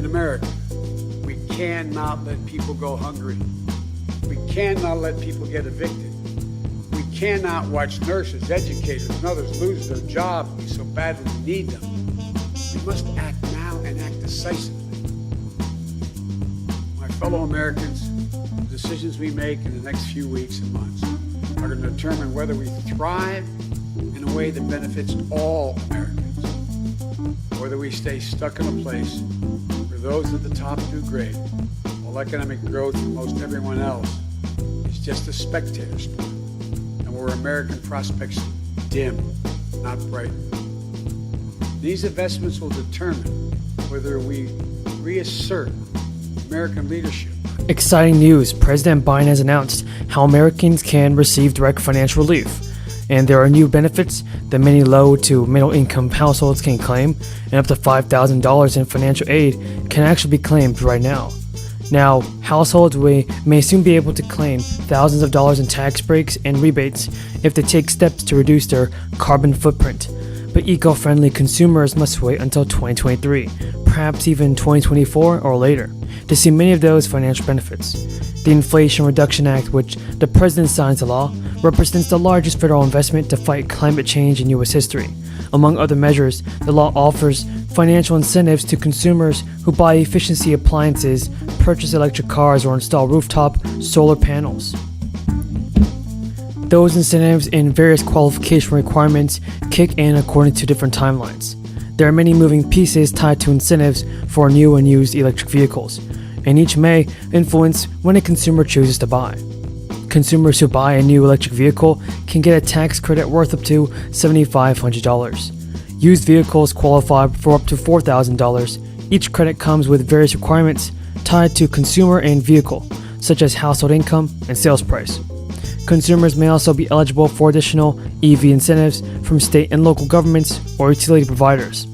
in America. We cannot let people go hungry. We cannot let people get evicted. We cannot watch nurses, educators, and others lose their jobs. We so badly need them. We must act now and act decisively. My fellow Americans, the decisions we make in the next few weeks and months are going to determine whether we thrive in a way that benefits all Americans, or whether we stay stuck in a place where those at the top do great, while economic growth for most everyone else is just a spectator sport, and where American prospects dim, not brighten. These investments will determine whether we reassert American leadership. Exciting news. President Biden has announced how Americans can receive direct financial relief. And there are new benefits that many low to middle income households can claim, and up to $5,000 in financial aid can actually be claimed right now. Now, households may soon be able to claim thousands of dollars in tax breaks and rebates if they take steps to reduce their carbon footprint. But eco-friendly consumers must wait until 2023, perhaps even 2024 or later, to see many of those financial benefits. The Inflation Reduction Act, which the president signs into law, represents the largest federal investment to fight climate change in U.S. history. Among other measures, the law offers financial incentives to consumers who buy efficiency appliances, purchase electric cars, or install rooftop solar panels. Those incentives and various qualification requirements kick in according to different timelines. There are many moving pieces tied to incentives for new and used electric vehicles, and each may influence when a consumer chooses to buy. Consumers who buy a new electric vehicle can get a tax credit worth up to $7,500. Used vehicles qualify for up to $4,000. Each credit comes with various requirements tied to consumer and vehicle, such as household income and sales price. Consumers may also be eligible for additional EV incentives from state and local governments or utility providers.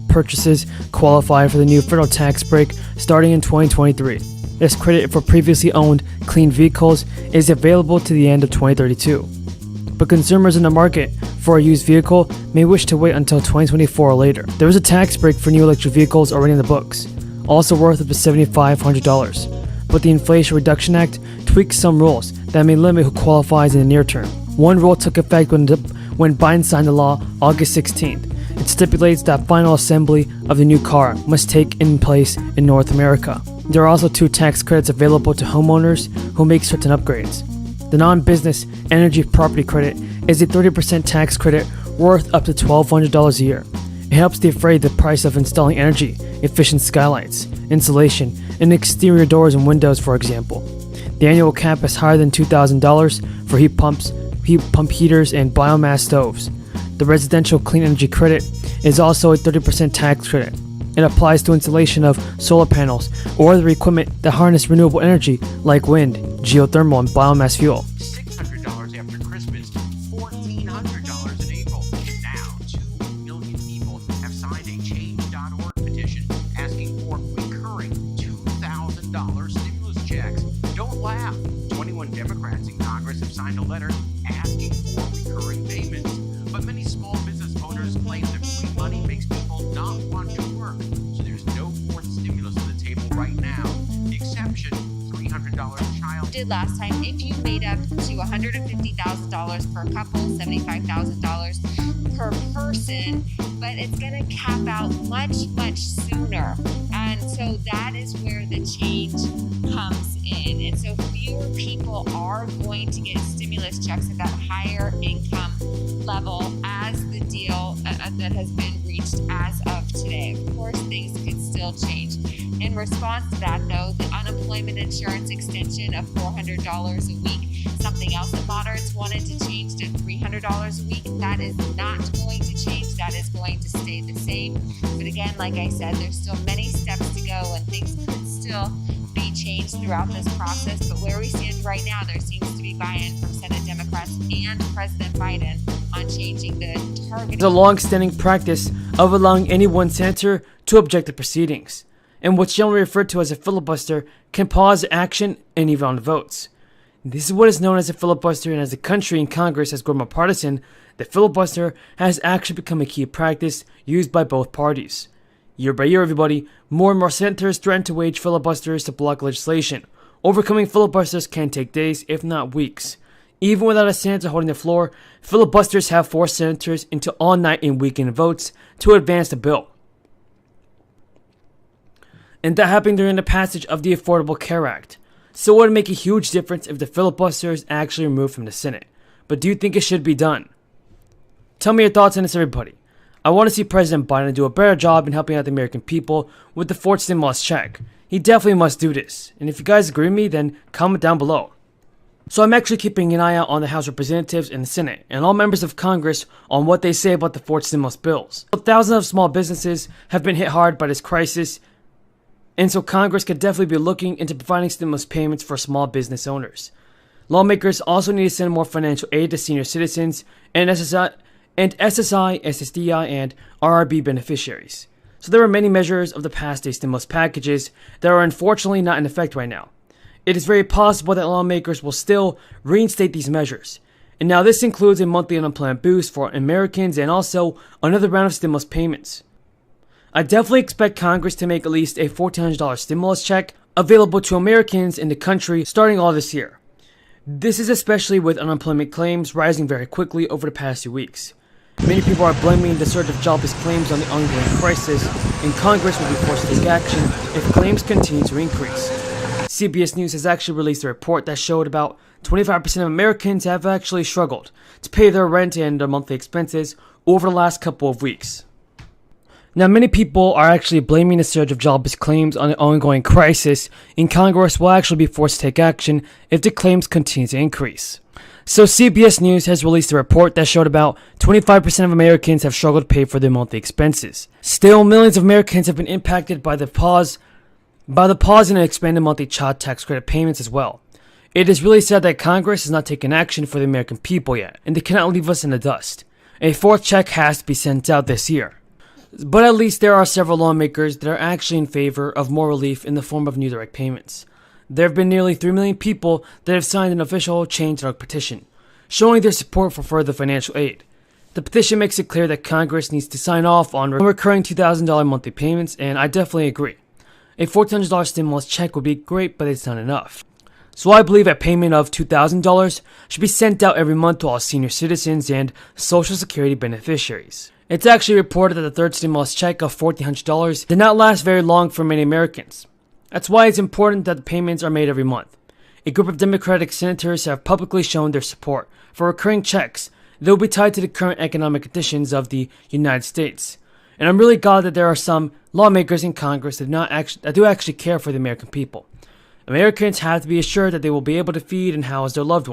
Purchases qualify for the new federal tax break starting in 2023. This credit for previously owned clean vehicles is available to the end of 2032. But consumers in the market for a used vehicle may wish to wait until 2024 or later. There is a tax break for new electric vehicles already in the books, also worth up to $7,500. But the Inflation Reduction Act tweaks some rules that may limit who qualifies in the near term. One rule took effect when Biden signed the law August 16th. It stipulates that final assembly of the new car must take place in North America. There are also 2 tax credits available to homeowners who make certain upgrades. The non-business energy property credit is a 30% tax credit worth up to $1,200 a year. It helps defray the price of installing energy-efficient skylights, insulation, and exterior doors and windows, for example. The annual cap is higher than $2,000 for heat pump heaters, and biomass stoves. The residential clean energy credit is also a 30% tax credit. It applies to installation of solar panels or other equipment that harness renewable energy like wind, geothermal, and biomass fuel. $600 after Christmas, $1,400 in April. Now, 2 million people have signed a Change.org petition asking for recurring $2,000 stimulus checks. Don't laugh. 21 Democrats in Congress have signed a letter asking for recurring payments. But many small business owners claim that free money makes people not want to work. So there's no fourth stimulus on the table right now. The exception, $300 child. Did last time, if you made up to $150,000 per couple, $75,000 per person, but it's going to cap out much sooner. And so that is where the change comes in. And so fewer people are going to get stimulus checks at that higher income level as the deal that has been reached as of today. Of course, things could still change. In response to that, though, the unemployment insurance extension of $400 a week, something else that moderates wanted to change to $300 a week, that is not going to change. That is going to stay the same. But again, like I said, there's still many steps to go and things could still be changed throughout this process. But where we stand right now, there seems to be buy-in from Senate Democrats and President Biden on changing the target. It's a long-standing practice of allowing any one senator to object to proceedings, and what's generally referred to as a filibuster can pause action and even on votes. This is what is known as a filibuster, and as the country and Congress has grown more partisan, the filibuster has actually become a key practice used by both parties. Year by year, everybody, more and more senators threaten to wage filibusters to block legislation. Overcoming filibusters can take days, if not weeks. Even without a senator holding the floor, filibusters have forced senators into all-night and weekend votes to advance the bill. And that happened during the passage of the Affordable Care Act. So it would make a huge difference if the filibuster is actually removed from the Senate. But do you think it should be done? Tell me your thoughts on this, everybody. I want to see President Biden do a better job in helping out the American people with the fourth stimulus check. He definitely must do this. And if you guys agree with me, then comment down below. So I'm actually keeping an eye out on the House of Representatives and the Senate, and all members of Congress on what they say about the fourth stimulus bills. Thousands of small businesses have been hit hard by this crisis, and so Congress could definitely be looking into providing stimulus payments for small business owners. Lawmakers also need to send more financial aid to senior citizens and SSI, SSDI, and RRB beneficiaries. So there are many measures of the past day stimulus packages that are unfortunately not in effect right now. It is very possible that lawmakers will still reinstate these measures. And now this includes a monthly unemployment boost for Americans and also another round of stimulus payments. I definitely expect Congress to make at least a $1,400 stimulus check available to Americans in the country starting all this year. This is especially with unemployment claims rising very quickly over the past few weeks. Many people are blaming the surge of jobless claims on the ongoing crisis, and Congress will be forced to take action if claims continue to increase. CBS News has actually released a report that showed about 25% of Americans have actually struggled to pay their rent and their monthly expenses over the last couple of weeks. Now, many people are actually blaming the surge of jobless claims on the ongoing crisis, and Congress will actually be forced to take action if the claims continue to increase. So CBS News has released a report that showed about 25% of Americans have struggled to pay for their monthly expenses. Still, millions of Americans have been impacted by the pause in the expanded monthly child tax credit payments as well. It is really sad that Congress has not taken action for the American people yet, and they cannot leave us in the dust. A fourth check has to be sent out this year. But at least there are several lawmakers that are actually in favor of more relief in the form of new direct payments. There have been nearly 3 million people that have signed an official Change.org petition, showing their support for further financial aid. The petition makes it clear that Congress needs to sign off on recurring $2,000 monthly payments, and I definitely agree. A $1,400 stimulus check would be great, but it's not enough. So I believe a payment of $2,000 should be sent out every month to all senior citizens and Social Security beneficiaries. It's actually reported that the third stimulus check of $1,400 did not last very long for many Americans. That's why it's important that the payments are made every month. A group of Democratic senators have publicly shown their support for recurring checks that will be tied to the current economic conditions of the United States. And I'm really glad that there are some lawmakers in Congress that do actually care for the American people. Americans have to be assured that they will be able to feed and house their loved ones.